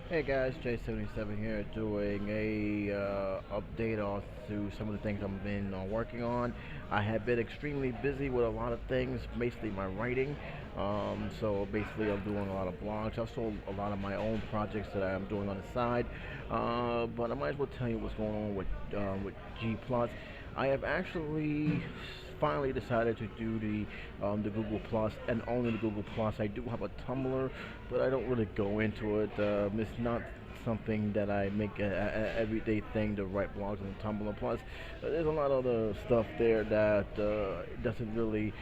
Hey guys, J77 here doing a update on to some of the things I've been working on. I have been extremely busy with a lot of things, basically my writing. So basically I'm doing a lot of blogs, also a lot of my own projects that I'm doing on the side. But I might as well tell you what's going on with G Plus. I have actually finally decided to do the Google Plus and only the Google Plus. I do have a Tumblr, but I don't really go into it. It's not something that I make a everyday thing to write blogs on Tumblr. Plus, there's a lot of other stuff there that doesn't really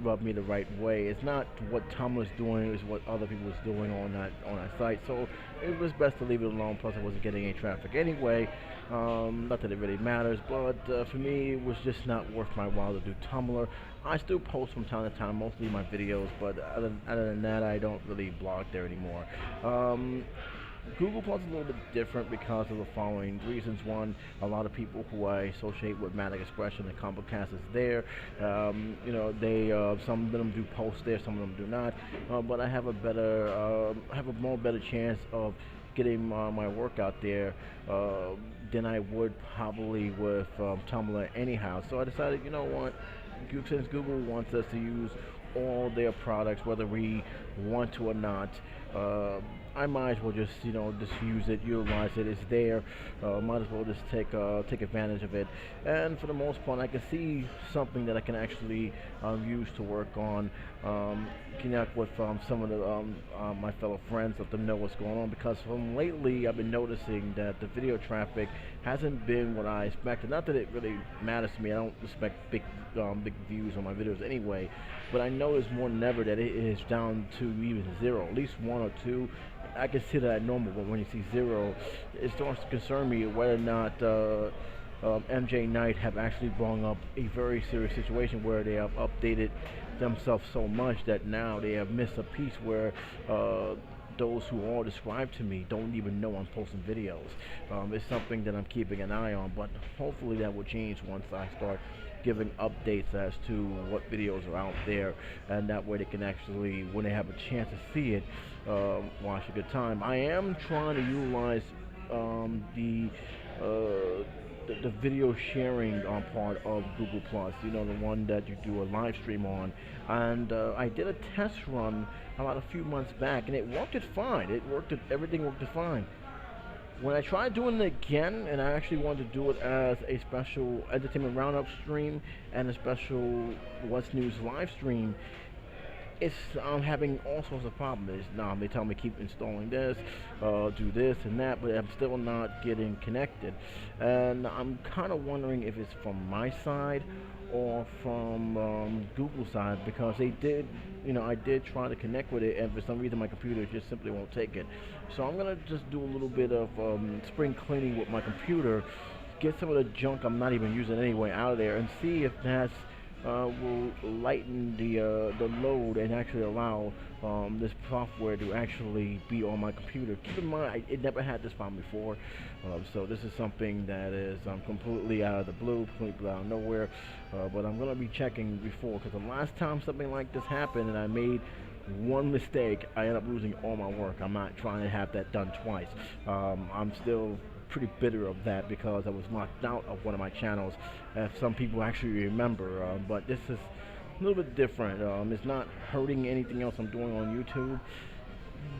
rub me the right way. It's not what Tumblr's doing; it's what other people's doing on that site. So it was best to leave it alone. Plus, I wasn't getting any traffic anyway. Not that it really matters, but for me, it was just not worth my while to do Tumblr. I still post from time to time, mostly my videos, but other than that, I don't really blog there anymore. Um, Google Plus is a little bit different because of the following reasons. One, a lot of people who I associate with Manic Expression and Compocast is there. They some of them do post there, some of them do not. But I have a more better chance of getting my work out there than I would probably with Tumblr anyhow. So I decided, you know what, since Google wants us to use all their products, whether we want to or not. Uh, I might as well just use it, utilize it. It's there. Might as well just take advantage of it. And for the most part, I can see something that I can actually use to work on. Connect with some of my fellow friends, let them know what's going on. Because from lately, I've been noticing that the video traffic hasn't been what I expected. Not that it really matters to me. I don't expect big views on my videos anyway. But I notice more than ever that it is down to even zero, at least one or two. I consider that normal, but when you see zero, it starts to concern me whether or not MJ Knight have actually brought up a very serious situation where they have updated themselves so much that now they have missed a piece where those who all describe to me don't even know I'm posting videos. It's something that I'm keeping an eye on, but hopefully that will change once I start giving updates as to what videos are out there, and that way they can actually, when they have a chance to see it, watch a good time. I am trying to utilize the video sharing part of Google Plus. You know, the one that you do a live stream on, and I did a test run about a few months back, and it worked it fine. Everything worked it fine. When I tried doing it again, and I actually wanted to do it as a special entertainment roundup stream and a special What's News live stream, it's having all sorts of problems. They tell me keep installing this, do this and that, but I'm still not getting connected. And I'm kind of wondering if it's from my side or from Google side, because I did try to connect with it, and for some reason my computer just simply won't take it. So I'm gonna just do a little bit of spring cleaning with my computer, get some of the junk I'm not even using anyway out of there, and see if that's will lighten the load and actually allow this software to actually be on my computer. Keep in mind, it never had this problem before, so this is something that is completely out of the blue, completely out of nowhere. But I'm gonna be checking before, because the last time something like this happened and I made one mistake, I end up losing all my work. I'm not trying to have that done twice. I'm still pretty bitter of that because I was locked out of one of my channels, as some people actually remember. But this is a little bit different. It's not hurting anything else I'm doing on YouTube,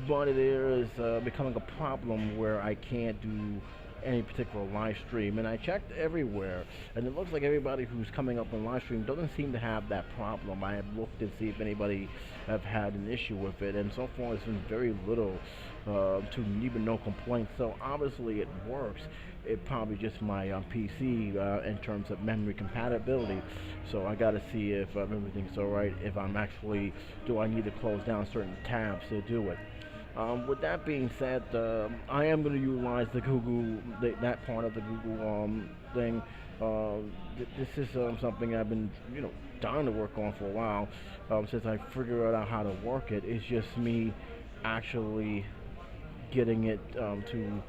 but it is becoming a problem where I can't do any particular live stream. And I checked everywhere, and it looks like everybody who's coming up on live stream doesn't seem to have that problem. I have looked to see if anybody have had an issue with it, and so far it's been very little to even no complaints. So obviously it works. It probably just my PC in terms of memory compatibility. So I got to see if everything's all right. If I'm actually, do I need to close down certain tabs to do it? With that being said, I am going to utilize the that part of the Google thing. This is something I've been, dying to work on for a while. Since I figured out how to work it, it's just me actually getting it to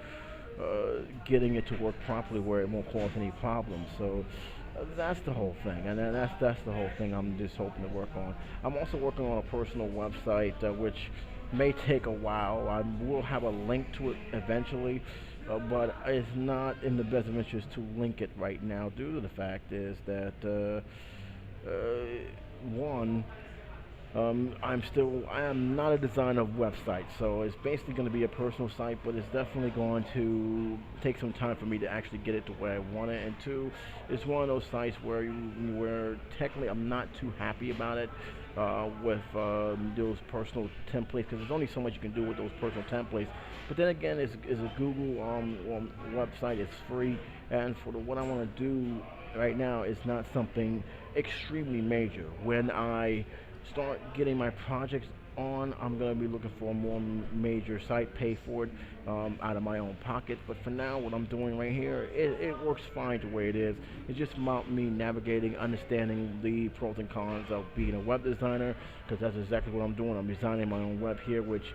work properly where it won't cause any problems. So that's the whole thing, and then that's the whole thing I'm just hoping to work on. I'm also working on a personal website, which May take a while. I will have a link to it eventually, but it's not in the best of interest to link it right now due to the fact is that one, I am not a designer of websites, so it's basically going to be a personal site, but it's definitely going to take some time for me to actually get it to where I want it. And two, it's one of those sites where technically I'm not too happy about it with those personal templates because there's only so much you can do with those personal templates. But then again, it's a Google website. It's free, and for what I want to do right now, it's not something extremely major. When I start getting my projects on, I'm going to be looking for a more major site, pay for it out of my own pocket. But for now, what I'm doing right here, it works fine the way it is. It's just about me navigating, understanding the pros and cons of being a web designer, because that's exactly what I'm doing. I'm designing my own web here, which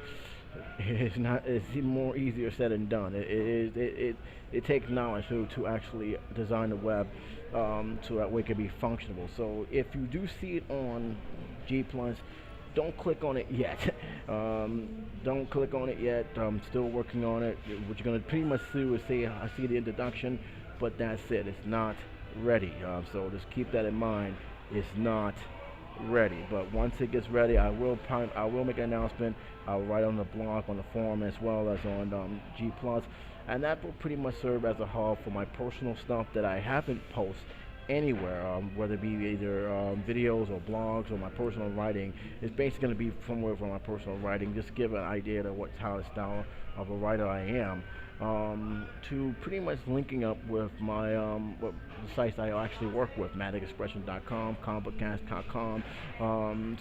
it's not. It's more easier said than done. It takes knowledge to actually design the web so that way it can be functional. So if you do see it on G Plus, don't click on it yet. Don't click on it yet. I'm still working on it. What you're gonna pretty much do is say I see the introduction, but that's it. It's not ready. So just keep that in mind. It's not ready. But once it gets ready, I will make an announcement. I'll write on the blog, on the forum, as well as on G Plus, and that will pretty much serve as a hub for my personal stuff that I haven't posted anywhere, whether it be either videos or blogs or my personal writing. It's basically going to be somewhere from my personal writing, just to give an idea of how the style of a writer I am. To pretty much linking up with my the sites I actually work with, maticexpression.com, comicbookcast.com,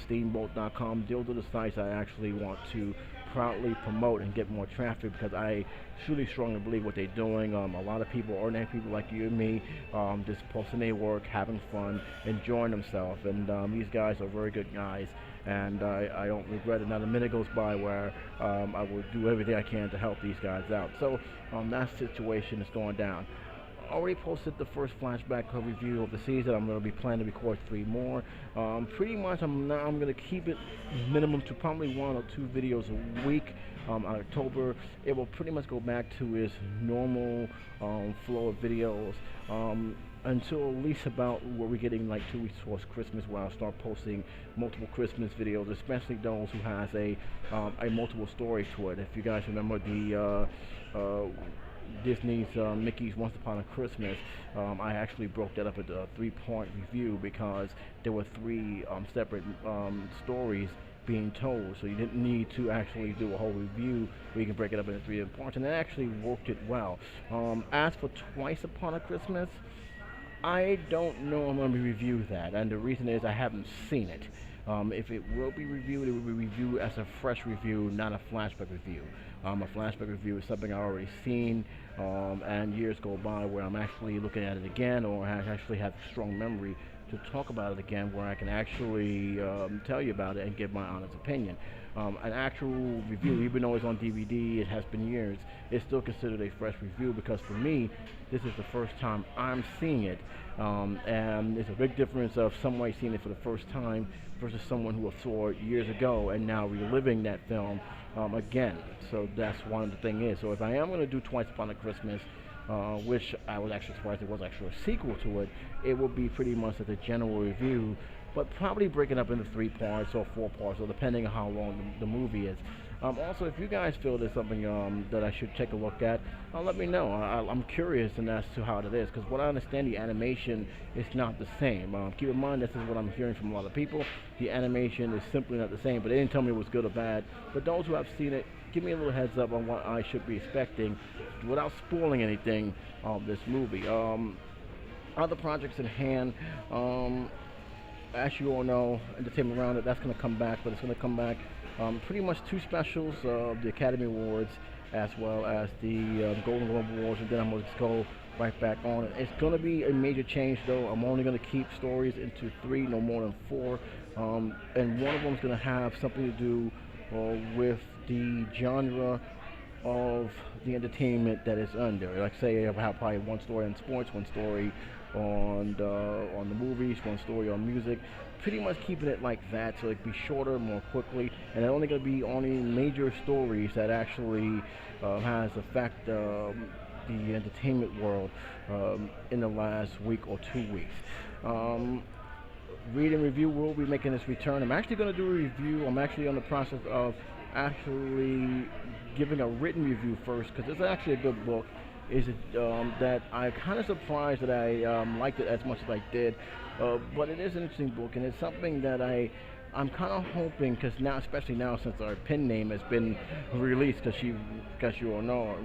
steamboat.com. Those are the sites I actually want to proudly promote and get more traffic because I truly strongly believe what they're doing. A lot of people, ordinary people like you and me, just posting their work, having fun, enjoying themselves, and these guys are very good guys. And I don't regret it. Not a minute goes by where I will do everything I can to help these guys out. So that situation is going down. Already posted the first flashback review of the season. I'm going to be planning to record 3 more. Pretty much I'm going to keep it minimum to probably 1 or 2 videos a week. October, it will pretty much go back to its normal flow of videos. Until at least about where we're getting like 2 weeks towards Christmas, where I'll start posting multiple Christmas videos, especially those who has a multiple story to it. If you guys remember the Disney's Mickey's Once Upon a Christmas, I actually broke that up into a 3-part review because there were 3 separate stories being told, so you didn't need to actually do a whole review where you can break it up into 3 parts, and it actually worked it well. As for Twice Upon a Christmas, I don't know I'm going to review that, and the reason is I haven't seen it. If it will be reviewed, it will be reviewed as a fresh review, not a flashback review. A flashback review is something I've already seen, and years go by where I'm actually looking at it again, or I actually have strong memory to talk about it again, where I can actually tell you about it and give my honest opinion. An actual review, even though it's on DVD, it has been years, it's still considered a fresh review because for me, this is the first time I'm seeing it. And it's a big difference of somebody seeing it for the first time versus someone who saw it years ago and now reliving that film again. So that's one of the thing is. So if I am going to do Twice Upon a Christmas, which I was actually surprised it was actually a sequel to it, it will be pretty much as a general review, but probably breaking up into 3 parts or 4 parts, or depending on how long the movie is. Also, if you guys feel there's something that I should take a look at, let me know. I'm curious as to how it is, because what I understand, the animation is not the same. Keep in mind, this is what I'm hearing from a lot of people. The animation is simply not the same, but they didn't tell me it was good or bad. But those who have seen it, give me a little heads up on what I should be expecting without spoiling anything of this movie. Other projects in hand, as you all know, Entertainment Roundup, that's going to come back, but it's going to come back pretty much 2 specials of the Academy Awards as well as the Golden Globe Awards, and then I'm going to go right back on it. It's going to be a major change, though. I'm only going to keep stories into 3, no more than 4, and one of them is going to have something to do with the genre of the entertainment that is under. Like say, I have probably 1 story on sports, 1 story on the movies, 1 story on music. pretty much keeping it like that, so it can be shorter, more quickly, and it's only going to be only major stories that actually has affect the entertainment world in the last week or 2 weeks. Um, Read and review will be making this return. I'm actually going to do a review. I'm actually on the process of actually giving a written review first because it's actually a good book. Is it that I'm kind of surprised that I liked it as much as I did, but it is an interesting book and it's something that I'm kind of hoping because now, especially now since our pen name has been released, because you all know,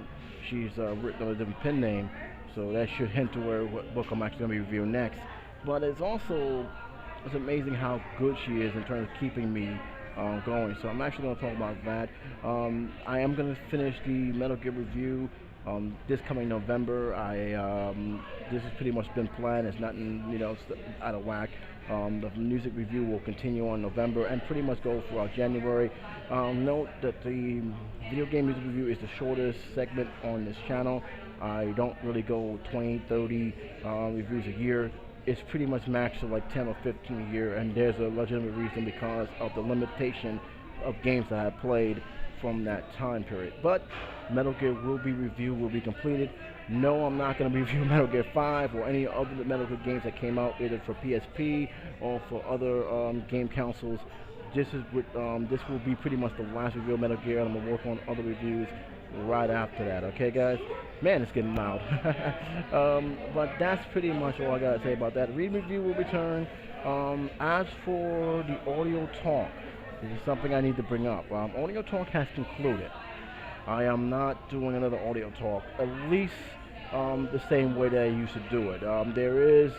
she's written under a different pen name, so that should hint to where what book I'm actually going to be reviewing next. But it's amazing how good she is in terms of keeping me going. So I'm actually going to talk about that. I am going to finish the Metal Gear review this coming November. This has pretty much been planned. It's nothing out of whack. The music review will continue on November and pretty much go throughout January. Note that the video game music review is the shortest segment on this channel. I don't really go 20, 30 reviews a year. It's pretty much maxed to like 10 or 15 a year, and there's a legitimate reason because of the limitation of games that I played from that time period. But Metal Gear will be reviewed, will be completed. No, I'm not going to be reviewing Metal Gear 5 or any other Metal Gear games that came out either for PSP or for other game consoles. This will be pretty much the last review of Metal Gear, and I'm going to work on other reviews right after that. Okay, guys? Man, it's getting loud. But that's pretty much all I got to say about that. Read review will return. As for the audio talk, this is something I need to bring up. Audio talk has concluded. I am not doing another audio talk, at least the same way that I used to do it. There is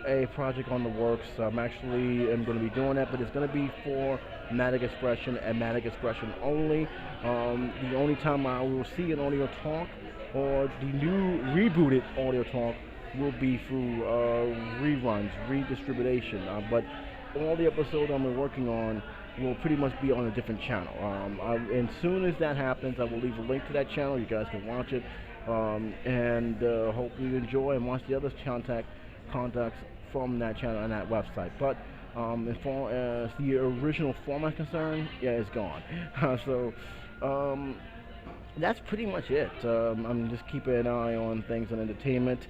a project on the works. I'm going to be doing that, but it's going to be for Matic Expression and Matic Expression only. The only time I will see an audio talk or the new rebooted audio talk will be through reruns, redistribution. But all the episodes I'm working on will pretty much be on a different channel. And as soon as that happens, I will leave a link to that channel. You guys can watch it, and hope you enjoy and watch the other contacts from that channel and that website. But as far as the original format concerned, yeah, it's gone. So that's pretty much it. I'm just keeping an eye on things on entertainment.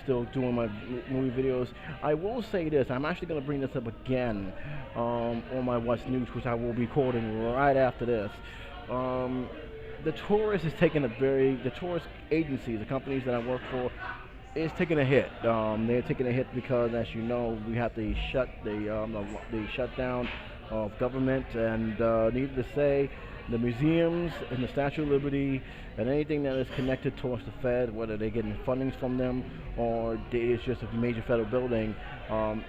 Still doing my movie videos. I will say this, I'm actually going to bring this up again on my What's News, which I will be recording right after this. The tourist agencies, the companies that I work for, is taking a hit. They're taking a hit because, as you know, we have the shutdown of government, and needless to say, the museums and the Statue of Liberty and anything that is connected towards the Fed, whether they're getting funding from them or it's just a major federal building,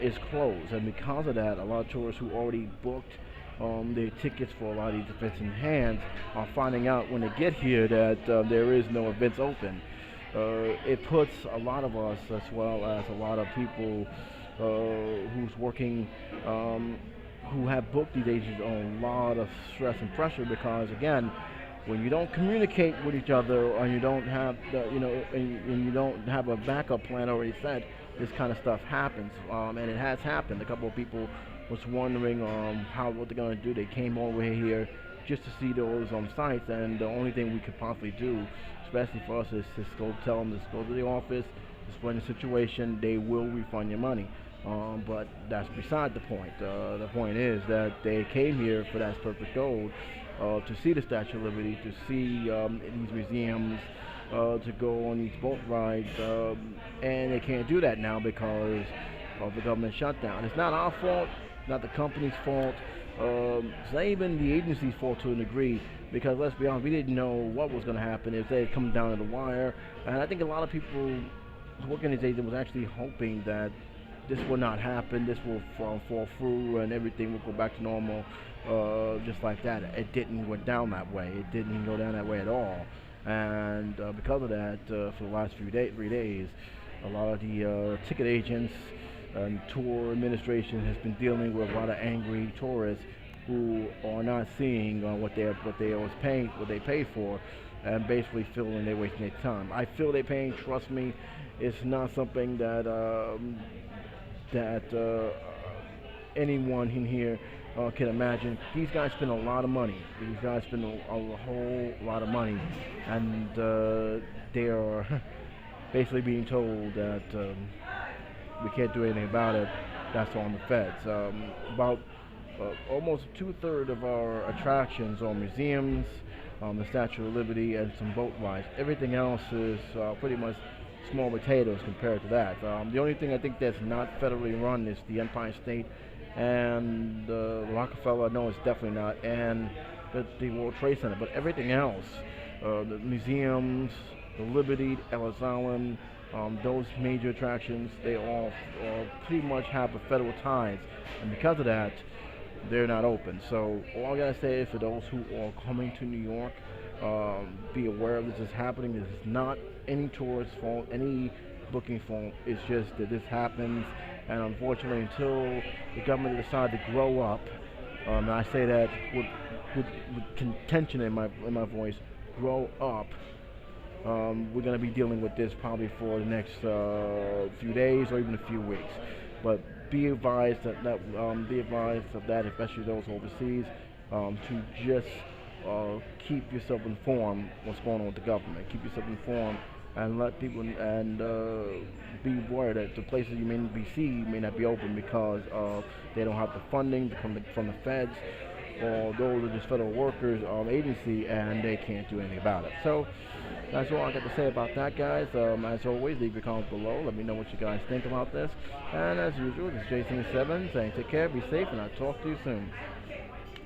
is closed. And because of that, a lot of tourists who already booked their tickets for a lot of these events in hand are finding out when they get here that there is no events open. It puts a lot of us, as well as a lot of people who's working, who have booked these agents, on a lot of stress and pressure, because again, when you don't communicate with each other, or you don't have and you don't have a backup plan already set, this kind of stuff happens, and it has happened. A couple of people was wondering what they're going to do. They came all the way here just to see those sites, and the only thing we could possibly do, especially for us, is just go tell them to go to the office, explain the situation. They will refund your money. But that's beside the point. The point is that they came here for that perfect goal, to see the Statue of Liberty, to see these museums, to go on these boat rides, and they can't do that now because of the government shutdown. It's not our fault, not the company's fault. It's not even the agency's fault to a degree, because let's be honest, we didn't know what was going to happen if they had come down to the wire. And I think a lot of people working in these agents was actually hoping that this will not happen, this will fall through, and everything will go back to normal, just like that. It didn't go down that way. It didn't go down that way at all. And because of that, for the last 3 days, a lot of the ticket agents and tour administration has been dealing with a lot of angry tourists who are not seeing what they pay for, and basically feeling they're wasting their time. I feel they're paying. Trust me, it's not something that anyone in here can imagine. These guys spend a lot of money. These guys spend a whole lot of money, and they are basically being told that we can't do anything about it. That's on the feds. About almost two-thirds of our attractions are museums, the Statue of Liberty, and some boat rides. Everything else is pretty much small potatoes compared to that. The only thing I think that's not federally run is the Empire State and Rockefeller. No, it's definitely not, and the World Trade Center. But everything else, the museums, the Liberty, Ellis Island, those major attractions, they all pretty much have the federal ties, and because of that, they're not open. So all I gotta say is for those who are coming to New York, be aware of this is happening. This is not any tourist's fault, any booking fault. It's just that this happens, and unfortunately, until the government decides to grow up, and I say that with contention in my voice, grow up. We're going to be dealing with this probably for the next few days or even a few weeks. But be advised be advised of that, especially those overseas, to just keep yourself informed what's going on with the government. Keep yourself informed and let people and be aware that the places you may be seeing may not be open because they don't have the funding from the feds, or those are just federal workers agency, and they can't do anything about it. So that's all I got to say about that, guys. As always, leave your comments below. Let me know what you guys think about this. And as usual, this is Jason7 saying take care, be safe, and I'll talk to you soon.